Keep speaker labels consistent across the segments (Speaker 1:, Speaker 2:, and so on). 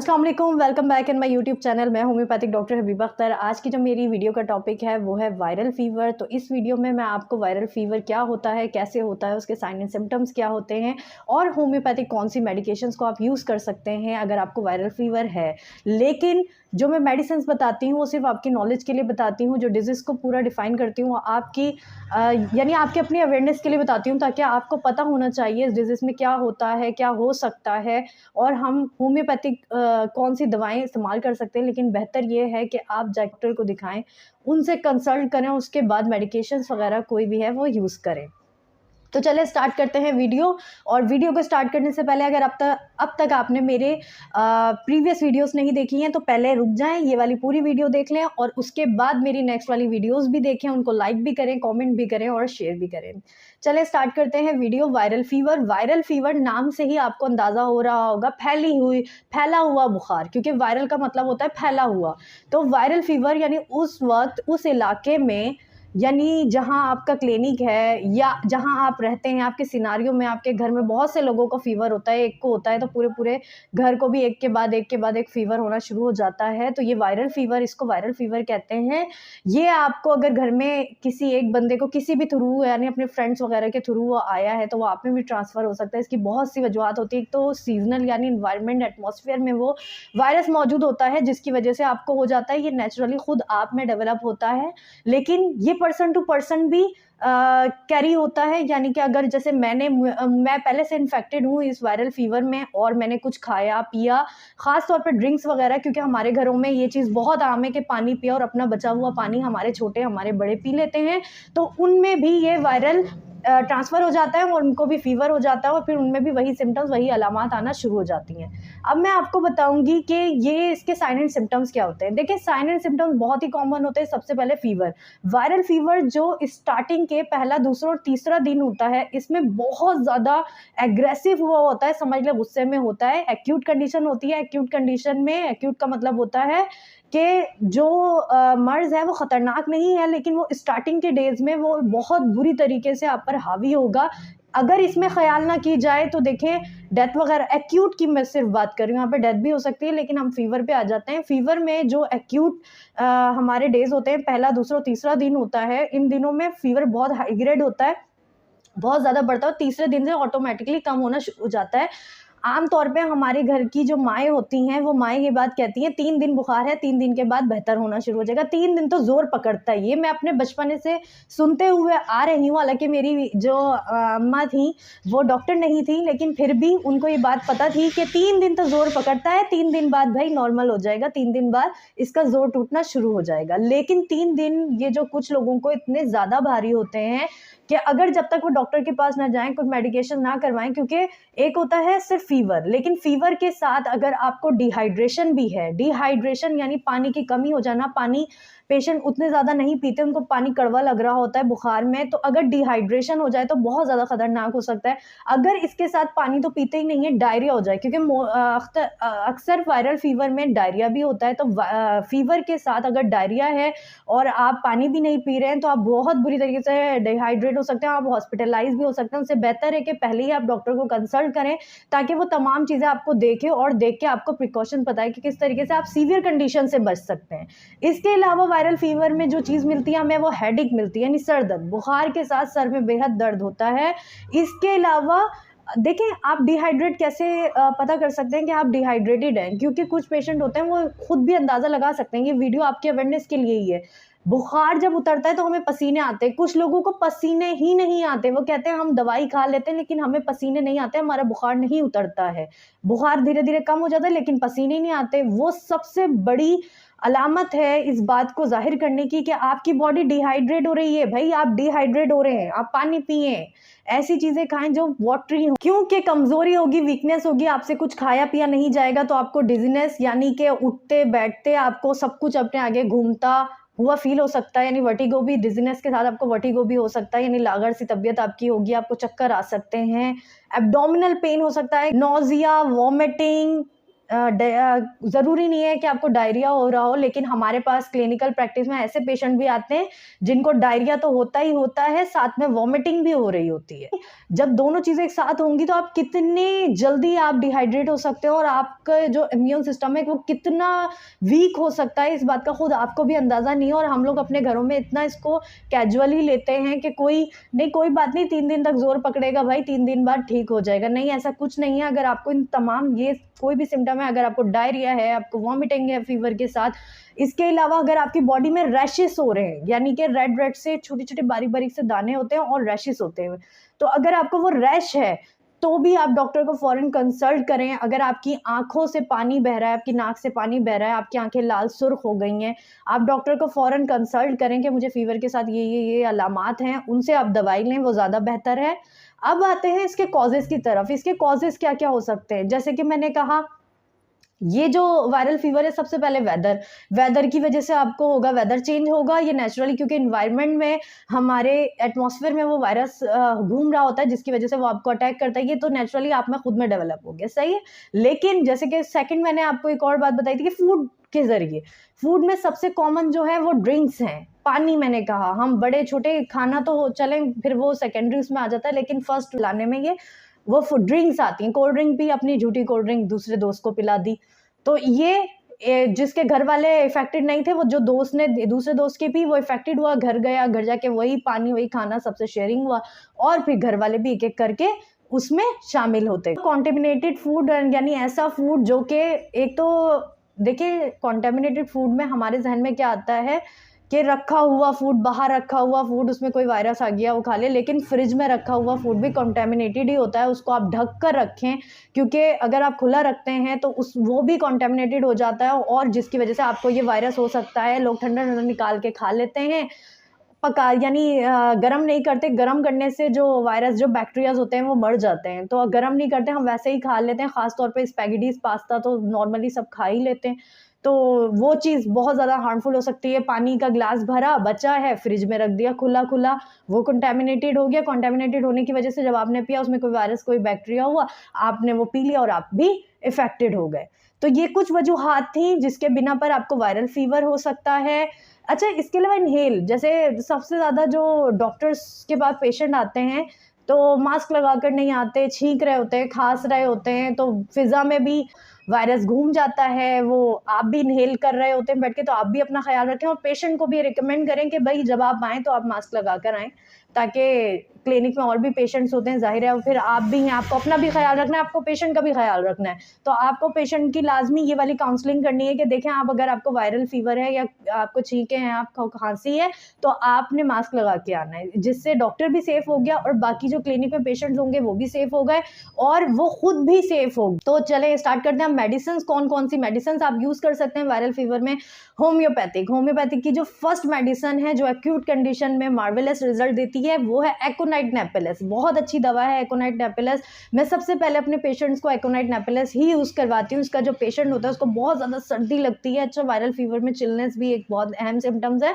Speaker 1: अस्सलाम वालेकुम, welcome back in my YouTube channel. मैं होम्योपैथिक डॉक्टर हबीबा अख्तर। आज की जो मेरी वीडियो का टॉपिक है वो है वायरल फ़ीवर। तो इस वीडियो में मैं आपको वायरल फ़ीवर क्या होता है, कैसे होता है, उसके साइन एंड सिम्पटम्स क्या होते हैं और होम्योपैथिक कौन सी मेडिकेशंस को आप यूज़ कर सकते हैं अगर आपको वायरल फ़ीवर है। लेकिन जो मैं मेडिसिन्स बताती हूँ वो सिर्फ़ आपकी नॉलेज के लिए बताती हूँ, जो डिज़ीज़ को पूरा डिफ़ाइन करती हूँ आपकी यानी आपकी अपनी अवेयरनेस के लिए बताती हूँ, ताकि आपको पता होना चाहिए इस डिज़ीज़ में क्या होता है, क्या हो सकता है और हम होम्योपैथिक कौन-सी दवाएँ इस्तेमाल कर सकते हैं। लेकिन बेहतर ये है कि आप डॉक्टर को दिखाएँ, उनसे कंसल्ट करें, उसके बाद मेडिकेशंस वग़ैरह कोई भी है वो यूज़ करें। तो चलिए स्टार्ट करते हैं वीडियो। और वीडियो को स्टार्ट करने से पहले अगर अब तक आपने मेरे प्रीवियस वीडियोस नहीं देखी हैं तो पहले रुक जाएं, ये वाली पूरी वीडियो देख लें और उसके बाद मेरी नेक्स्ट वाली वीडियोस भी देखें, उनको लाइक भी करें, कमेंट भी करें और शेयर भी करें। चलिए स्टार्ट करते हैं वीडियो। वायरल फीवर नाम से ही आपको अंदाज़ा हो रहा होगा, फैला हुआ बुखार, क्योंकि वायरल का मतलब होता है फैला हुआ। तो वायरल फीवर यानी उस वक्त उस इलाके में, यानी जहाँ आपका क्लिनिक है या जहाँ आप रहते हैं, आपके सिनारियो में आपके घर में बहुत से लोगों को फ़ीवर होता है। एक को होता है तो पूरे घर को भी एक के बाद एक फ़ीवर होना शुरू हो जाता है। तो ये वायरल फ़ीवर, इसको वायरल फ़ीवर कहते हैं। ये आपको अगर घर में किसी एक बंदे को किसी भी थ्रू, यानी अपने फ्रेंड्स वगैरह के थ्रू वो आया है तो वो आप में भी ट्रांसफ़र हो सकता है। इसकी बहुत सी वजूहत होती है। एक तो सीज़नल यानी एनवायरनमेंट, एटमॉस्फेयर में वो वायरस मौजूद होता है जिसकी वजह से आपको हो जाता है। ये नेचुरली खुद आप में डेवलप होता है, लेकिन ये पर्सन टू पर्सन भी कैरी होता है। यानी कि अगर जैसे मैं पहले से इन्फेक्टेड हूँ इस वायरल फीवर में और मैंने कुछ खाया पिया, ख़ास तौर पे ड्रिंक्स वगैरह, क्योंकि हमारे घरों में ये चीज़ बहुत आम है कि पानी पिया और अपना बचा हुआ पानी हमारे छोटे हमारे बड़े पी लेते हैं, तो उनमें भी ये वायरल ट्रांसफ़र हो जाता है और उनको भी फ़ीवर हो जाता है और फिर उनमें भी वही सिम्पटम्स, वही अलामात आना शुरू हो जाती हैं। अब मैं आपको बताऊँगी कि ये इसके साइन एंड सिम्पटम्स क्या होते हैं। देखिए, साइन एंड सिम्पटम्स बहुत ही कॉमन होते हैं। सबसे पहले फ़ीवर, वायरल फ़ीवर जो स्टार्टिंग के पहला, दूसरा और तीसरा दिन होता है, इसमें बहुत ज़्यादा एग्रेसिव हुआ होता है, समझ लें गुस्से में होता है। एक्यूट कंडीशन होती है। एक्यूट कंडीशन में, एक्यूट का मतलब होता है कि जो मर्ज़ है वो ख़तरनाक नहीं है, लेकिन वो स्टार्टिंग के डेज़ में वो बहुत बुरी तरीके से आप पर हावी होगा। अगर इसमें ख़्याल ना की जाए तो देखें, डेथ वगैरह, एक्यूट की मैं सिर्फ बात कर रही हूँ, यहाँ पे डेथ भी हो सकती है, लेकिन हम फ़ीवर पे आ जाते हैं। फ़ीवर में जो एक्यूट हमारे डेज़ होते हैं, पहला, दूसरा और तीसरा दिन होता है, इन दिनों में फ़ीवर बहुत हाई ग्रेड होता है, बहुत ज़्यादा बढ़ता है और तीसरे दिन से ऑटोमेटिकली कम होना शुरू हो जाता है। आम तौर पे हमारे घर की जो माएँ होती हैं, वो माएँ ये बात कहती हैं 3 दिन बुखार है, 3 दिन के बाद बेहतर होना शुरू हो जाएगा। 3 दिन तो ज़ोर पकड़ता है। ये मैं अपने बचपने से सुनते हुए आ रही हूँ। हालाँकि मेरी जो अम्मा थीं, वो डॉक्टर नहीं थीं, लेकिन फिर भी उनको ये बात पता थी कि 3 दिन तो ज़ोर पकड़ता है, 3 दिन बाद भई नॉर्मल हो जाएगा, 3 दिन बाद इसका ज़ोर टूटना शुरू हो जाएगा। लेकिन 3 दिन ये जो कुछ लोगों को इतने ज़्यादा भारी होते हैं कि अगर जब तक वो डॉक्टर के पास ना जाएँ, कुछ मेडिकेशन ना करवाएँ, क्योंकि एक होता है सिर्फ फ़ीवर, लेकिन फ़ीवर के साथ अगर आपको डिहाइड्रेशन भी है, डिहाइड्रेशन यानी पानी की कमी हो जाना, पानी पेशेंट उतने ज़्यादा नहीं पीते, उनको पानी कड़वा लग रहा होता है बुखार में, तो अगर डिहाइड्रेशन हो जाए तो बहुत ज़्यादा खतरनाक हो सकता है। अगर इसके साथ पानी तो पीते ही नहीं है, डायरिया हो जाए, क्योंकि अक्सर वायरल फ़ीवर में डायरिया भी होता है, तो फ़ीवर के साथ अगर डायरिया है और आप पानी भी नहीं पी रहे हैं, तो आप बहुत बुरी तरीके से डिहाइड्रेट हो सकते हैं, आप हॉस्पिटलाइज़ भी हो सकते हैं। उससे बेहतर है कि पहले ही आप डॉक्टर को कंसल्ट करें, ताकि वो तमाम चीज़ें आपको देखे और देख के आपको प्रिकॉशन बताए कि किस तरीके से आप सीवियर कंडीशन से बच सकते हैं। इसके अलावा वायरल फीवर में जो चीज़ मिलती है हमें, वो हेडेक मिलती है, यानी सर दर्द। बुखार के साथ सर में बेहद दर्द होता है। इसके अलावा देखें, आप डिहाइड्रेट कैसे पता कर सकते हैं कि आप डिहाइड्रेटेड हैं, क्योंकि कुछ पेशेंट होते हैं वो खुद भी अंदाज़ा लगा सकते हैं। ये वीडियो आपकी अवेयरनेस के लिए ही है। बुखार जब उतरता है तो हमें पसीने आते हैं, कुछ लोगों को पसीने ही नहीं आते, वो कहते हैं हम दवाई खा लेते हैं लेकिन हमें पसीने नहीं आते, हमारा बुखार नहीं उतरता है। बुखार धीरे-धीरे कम हो जाता है लेकिन पसीने नहीं आते। वो सबसे बड़ी अलामत है इस बात को ज़ाहिर करने की कि आपकी बॉडी डिहाइड्रेट हो रही है। भई, आप डिहाइड्रेट हो रहे हैं, आप पानी पिएँ, ऐसी चीज़ें खाएँ जो वाटरी हों, क्योंकि कमज़ोरी होगी, वीकनेस होगी, आपसे कुछ खाया पिया नहीं जाएगा तो आपको डिज़ीनेस यानी कि उठते-बैठते आपको सब कुछ अपने आगे घूमता हुआ फ़ील हो सकता है, यानी वर्टिगो भी, डिज़ीनेस के साथ आपको वर्टिगो भी हो सकता है, यानी लागर सी तबीयत आपकी होगी, आपको चक्कर आ सकते हैं, एब्डोमिनल पेन हो सकता है, नौज़िया, वॉमिटिंग, ज़रूरी नहीं है कि आपको डायरिया हो रहा हो, लेकिन हमारे पास क्लिनिकल प्रैक्टिस में ऐसे पेशेंट भी आते हैं जिनको डायरिया तो होता ही होता है, साथ में वॉमिटिंग भी हो रही होती है। जब दोनों चीज़ें एक साथ होंगी तो आप कितनी जल्दी आप डिहाइड्रेट हो सकते हो और आपका जो इम्यून सिस्टम है वो कितना वीक हो सकता है, इस बात का खुद आपको भी अंदाज़ा नहीं है। और हम लोग अपने घरों में इतना इसको कैजुअली लेते हैं कि कोई बात नहीं, 3 दिन तक ज़ोर पकड़ेगा भाई, 3 दिन बाद ठीक हो जाएगा। नहीं, ऐसा कुछ नहीं है। अगर आपको इन तमाम ये कोई भी सिम्पटम है, अगर आपको डायरिया है, आपको वॉमिटिंग है फीवर के साथ, इसके अलावा अगर आपकी बॉडी में रैशेस हो रहे हैं, यानी कि रेड से छोटे-छोटे बारीक-बारीक से दाने होते हैं और रैशेस होते हैं। तो अगर आपको वो रैश है, तो भी आप डॉक्टर को फ़ौरन कंसल्ट करें। अगर आपकी आँखों से पानी बह रहा है, आपकी नाक से पानी बह रहा है, आपकी आँखें लाल सुर्ख हो गई हैं, आप डॉक्टर को फ़ौरन कंसल्ट करें कि मुझे फ़ीवर के साथ ये अलामात हैं, उनसे आप दवाई लें, वो ज़्यादा बेहतर है। अब आते हैं इसके कॉज़ेज़ की तरफ। इसके कॉज़ेज़ क्या-क्या हो सकते हैं? जैसे कि मैंने कहा, ये जो वायरल फीवर है, सबसे पहले वेदर की वजह से आपको होगा, वेदर चेंज होगा, ये नेचुरली, क्योंकि एनवायरनमेंट में हमारे एटमॉस्फेयर में वो वायरस घूम रहा होता है जिसकी वजह से वो आपको अटैक करता है। ये तो नेचुरली आप में खुद में डेवलप हो गया, सही है। लेकिन जैसे कि सेकंड मैंने आपको एक और बात बताई थी कि फूड के ज़रिए, फूड में सबसे कॉमन जो है वो ड्रिंक्स हैं। पानी, मैंने कहा, हम बड़े छोटे खाना तो चलें, फिर वो सेकेंडरी उसमें आ जाता है, लेकिन फर्स्ट लाने में ये वो फूड ड्रिंक्स आती हैं। कोल्ड ड्रिंक पी, अपनी झूठी कोल्ड ड्रिंक दूसरे दोस्त को पिला दी। तो ये जिसके घर वाले इफेक्टेड नहीं थे, वो जो दोस्त ने दूसरे दोस्त की पी, वो इफेक्टेड हुआ, घर गया, घर जाके वही पानी, वही खाना सबसे शेयरिंग हुआ और फिर घर वाले भी एक-एक करके उसमें शामिल होते। कॉन्टेमिनेटेड फूड, यानी ऐसा फूड जो कि, एक तो देखिए, कॉन्टेमिनेटेड फूड में हमारे ज़हन में क्या आता है कि रखा हुआ फूड, बाहर रखा हुआ फूड, उसमें कोई वायरस आ गया वो खा ले, लेकिन फ्रिज में रखा हुआ फूड भी कंटामिनेटेड ही होता है। उसको आप ढक कर रखें, क्योंकि अगर आप खुला रखते हैं तो वो भी कंटामिनेटेड हो जाता है और जिसकी वजह से आपको ये वायरस हो सकता है। लोग ठंडा-ठंडा निकाल के खा लेते हैं, यानी गरम नहीं करते। गरम करने से जो वायरस, जो बैक्टीरियाज़ होते हैं वो मर जाते हैं, तो गरम नहीं करते, हम वैसे ही खा लेते हैं। ख़ास तौर पे स्पैगेटीज़, पास्ता तो नॉर्मली सब खा ही लेते हैं, तो वो चीज़ बहुत ज़्यादा हार्मफुल हो सकती है। पानी का ग्लास भरा, बचा है, फ्रिज में रख दिया खुला-खुला, वो कंटामिनेटेड हो गया। कंटामिनेटेड होने की वजह से जब आपने पिया, उसमें कोई वायरस, कोई बैक्टीरिया हुआ, आपने वो पी लिया और आप भी इफ़ेक्टेड हो गए। तो ये कुछ वजूहात थी जिसके बिना पर आपको वायरल फ़ीवर हो सकता है। अच्छा, इसके अलावा इन्हेल, जैसे सबसे ज़्यादा जो डॉक्टर्स के पास पेशेंट आते हैं, तो मास्क लगाकर नहीं आते, छींक रहे होते हैं, खाँस रहे होते हैं, तो फ़िज़ा में भी वायरस घूम जाता है, वो आप भी इन्हेल कर रहे होते हैं बैठ के, तो आप भी अपना ख़्याल रखें और पेशेंट को भी रिकमेंड करें कि भई जब आप आएँ तो आप मास्क लगाकर आएँ, ताकि क्लिनिक में और भी पेशेंट्स होते हैं, ज़ाहिर है, और फिर आप भी हैं, आपको अपना भी ख़्याल रखना है, आपको पेशेंट का भी ख़्याल रखना है। तो आपको पेशेंट की लाज़मी ये वाली काउंसलिंग करनी है कि देखें, आप अगर आपको वायरल फ़ीवर है या आपको छींकें हैं, आपको खाँसी है, तो आपने मास्क लगा के आना है, जिससे डॉक्टर भी सेफ़ हो गया और बाकी जो क्लिनिक में पेशेंट्स होंगे वो भी सेफ़ हो गए और वो खुद भी सेफ़ हो। तो चलें स्टार्ट करते हैं। मेडिसिन्स, कौन-कौन सी मेडिसिन्स आप यूज़ कर सकते हैं वायरल फ़ीवर में? होम्योपैथिक की जो फर्स्ट मेडिसिन है, जो एक्यूट कंडीशन में मार्वेलस रिज़ल्ट देती है, वो है एकोनाइट नेपेलेस। बहुत अच्छी दवा है एकोनाइट नेपेलेस। मैं सबसे पहले अपने पेशेंट्स को एकोनाइट नेपेलेस ही यूज़ करवाती हूँ। इसका जो पेशेंट होता है उसको बहुत ज़्यादा सर्दी लगती है। अच्छा, वायरल फ़ीवर में चिलनेस भी एक बहुत अहम सिम्पटम्स है।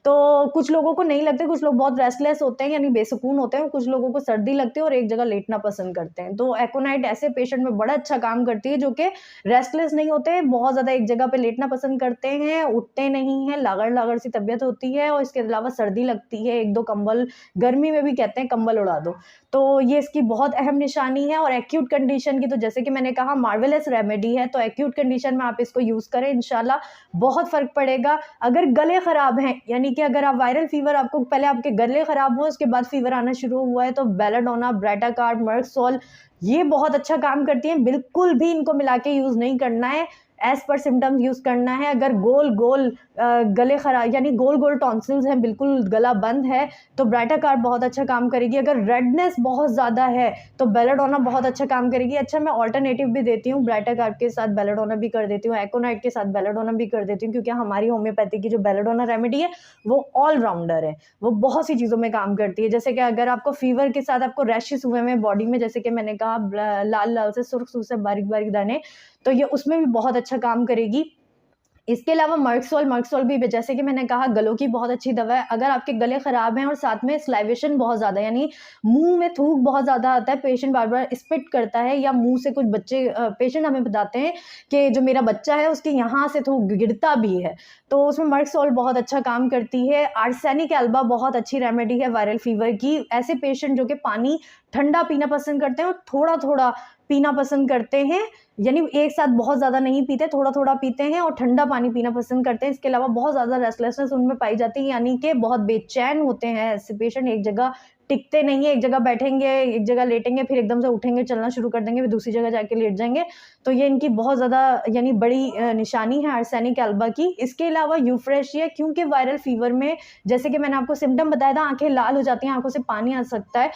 Speaker 1: तो कुछ लोगों को नहीं लगते, कुछ लोग बहुत रेस्टलेस होते हैं, यानी बेसुकून होते हैं, कुछ लोगों को सर्दी लगती है और एक जगह लेटना पसंद करते हैं। तो एकोनाइट ऐसे पेशेंट में बड़ा अच्छा काम करती है जो कि रेस्टलेस नहीं होते, बहुत ज़्यादा एक जगह पे लेटना पसंद करते हैं, उठते नहीं हैं, लागर-लागर सी तबीयत होती है और इसके अलावा सर्दी लगती है, 1-2 कंबल, गर्मी में भी कहते हैं कंबल उड़ा दो। तो ये इसकी बहुत अहम निशानी है। और एक्यूट कंडीशन की तो जैसे कि मैंने कहा, मार्वेलस रेमेडी है, तो एक्यूट कंडीशन में आप इसको यूज़ करें, इंशाल्लाह बहुत फ़र्क पड़ेगा। अगर गले ख़राब हैं, यानी कि अगर आप वायरल फ़ीवर, आपको पहले आपके गले ख़राब हुए, उसके बाद फ़ीवर आना शुरू हुआ है, तो बेलाडोना, ब्रेटाकार्ड, मर्कसोल, ये बहुत अच्छा काम करती हैं। बिल्कुल भी इनको मिला के यूज़ नहीं करना है, एज़ पर सिम्पटम्स यूज़ करना है। अगर गोल-गोल गले खराब, यानी गोल-गोल टॉन्सिल्स हैं, बिल्कुल गला बंद है, तो ब्रेटाकार्ड बहुत अच्छा काम करेगी। अगर रेडनेस बहुत ज़्यादा है, तो बेलाडोना बहुत अच्छा काम करेगी। अच्छा, मैं अल्टरनेटिव भी देती हूँ, ब्रेटाकार्ड के साथ बेलाडोना भी कर देती हूँ, एकोनाइट के साथ बेलाडोना भी कर देती हूँ, क्योंकि हमारी होम्योपैथी की जो बेलाडोना रेमेडी है, वो ऑल राउंडर है, वो बहुत सी चीज़ों में काम करती है। जैसे कि अगर आपको फ़ीवर के साथ आपको रैशेज़ हुए हैं बॉडी में, जैसे कि मैंने कहा, लाल-लाल से, सुर्ख-सुर्ख से, बारीक-बारीक दाने, तो ये उसमें भी बहुत अच्छा काम करेगी। इसके अलावा मर्कसोल भी जैसे कि मैंने कहा गलों की बहुत अच्छी दवा है। अगर आपके गले खराब हैं और साथ में स्लाइवेशन बहुत ज़्यादा यानी मुंह में थूक बहुत ज़्यादा आता है, पेशेंट बार बार स्पिट करता है या मुंह से कुछ बच्चे पेशेंट हमें बताते हैं कि जो मेरा बच्चा है उसके यहाँ से थूक गिरता भी है, तो उसमें मर्कसोल बहुत अच्छा काम करती है। आर्सेनिक एल्बा बहुत अच्छी रेमेडी है वायरल फीवर की। ऐसे पेशेंट जो कि पानी ठंडा पीना पसंद करते हैं और थोड़ा थोड़ा पीना पसंद करते हैं, यानी एक साथ बहुत ज़्यादा नहीं पीते, थोड़ा थोड़ा पीते हैं और ठंडा पानी पीना पसंद करते हैं। इसके अलावा बहुत ज़्यादा रेस्टलेसनेस उनमें पाई जाती है, यानी कि बहुत बेचैन होते हैं ऐसे पेशेंट, एक जगह टिकते नहीं है, एक जगह बैठेंगे, एक जगह लेटेंगे, फिर एकदम से उठेंगे, चलना शुरू कर देंगे, फिर दूसरी जगह जाके लेट जाएंगे। तो ये इनकी बहुत ज़्यादा यानी बड़ी निशानी है आर्सेनिक एल्बा की। इसके अलावा यूफ्रेशिया, क्योंकि वायरल फीवर में जैसे कि मैंने आपको सिम्टम बताया था, आंखें लाल हो जाती हैं, आंखों से पानी आ सकता है,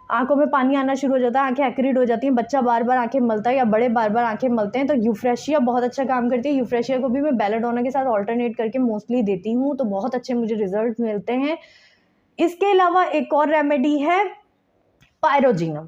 Speaker 1: आंखों में पानी आना शुरू हो जाता है, आंखें एक्रीड हो जाती हैं, बच्चा बार बार आंखें मलता है या बड़े बार बार आंखें मलते हैं, तो यूफ्रेशिया बहुत अच्छा काम करती है। यूफ्रेशिया को भी मैं बेलाडोना के साथ ऑल्टरनेट करके मोस्टली देती हूँ, तो बहुत अच्छे मुझे रिजल्ट मिलते हैं। इसके अलावा एक और रेमेडी है पायरोजिनम।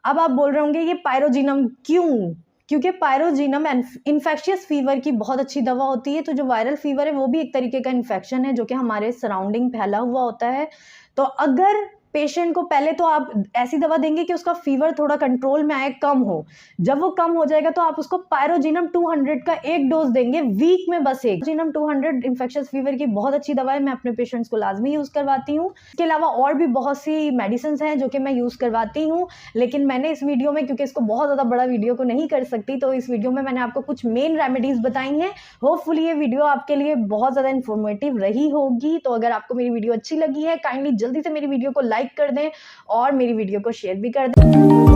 Speaker 1: अब आप बोल रहे होंगे ये पायरोजिनम क्यों? क्योंकि पायरोजिनम इन्फेक्शियस फीवर की बहुत अच्छी दवा होती है। तो जो वायरल फीवर है वो भी एक तरीके का इन्फेक्शन है जो कि हमारे सराउंडिंग फैला हुआ होता है। तो अगर पेशेंट को पहले तो आप ऐसी दवा देंगे कि उसका फीवर थोड़ा कंट्रोल में आए, कम हो। जब वो कम हो जाएगा तो आप उसको पायरोजिनम 200 का एक डोज देंगे वीक में, बस एक। पायरोजिनम 200 इन्फेक्शियस फीवर की बहुत अच्छी दवा है, मैं अपने पेशेंट्स को लाजमी यूज करवाती हूँ। इसके अलावा और भी बहुत सी मेडिसिन हैं जो कि मैं यूज करवाती हूँ, लेकिन मैंने इस वीडियो में, क्योंकि इसको बहुत ज़्यादा बड़ा वीडियो को नहीं कर सकती, तो इस वीडियो में मैंने आपको कुछ मेन रेमेडीज बताई हैं। होपफुली ये वीडियो आपके लिए बहुत ज़्यादा इन्फॉर्मेटिव रही होगी। तो अगर आपको मेरी वीडियो अच्छी लगी है, काइंडली जल्दी से मेरी वीडियो को लाइक कर दें और मेरी वीडियो को शेयर भी कर दें।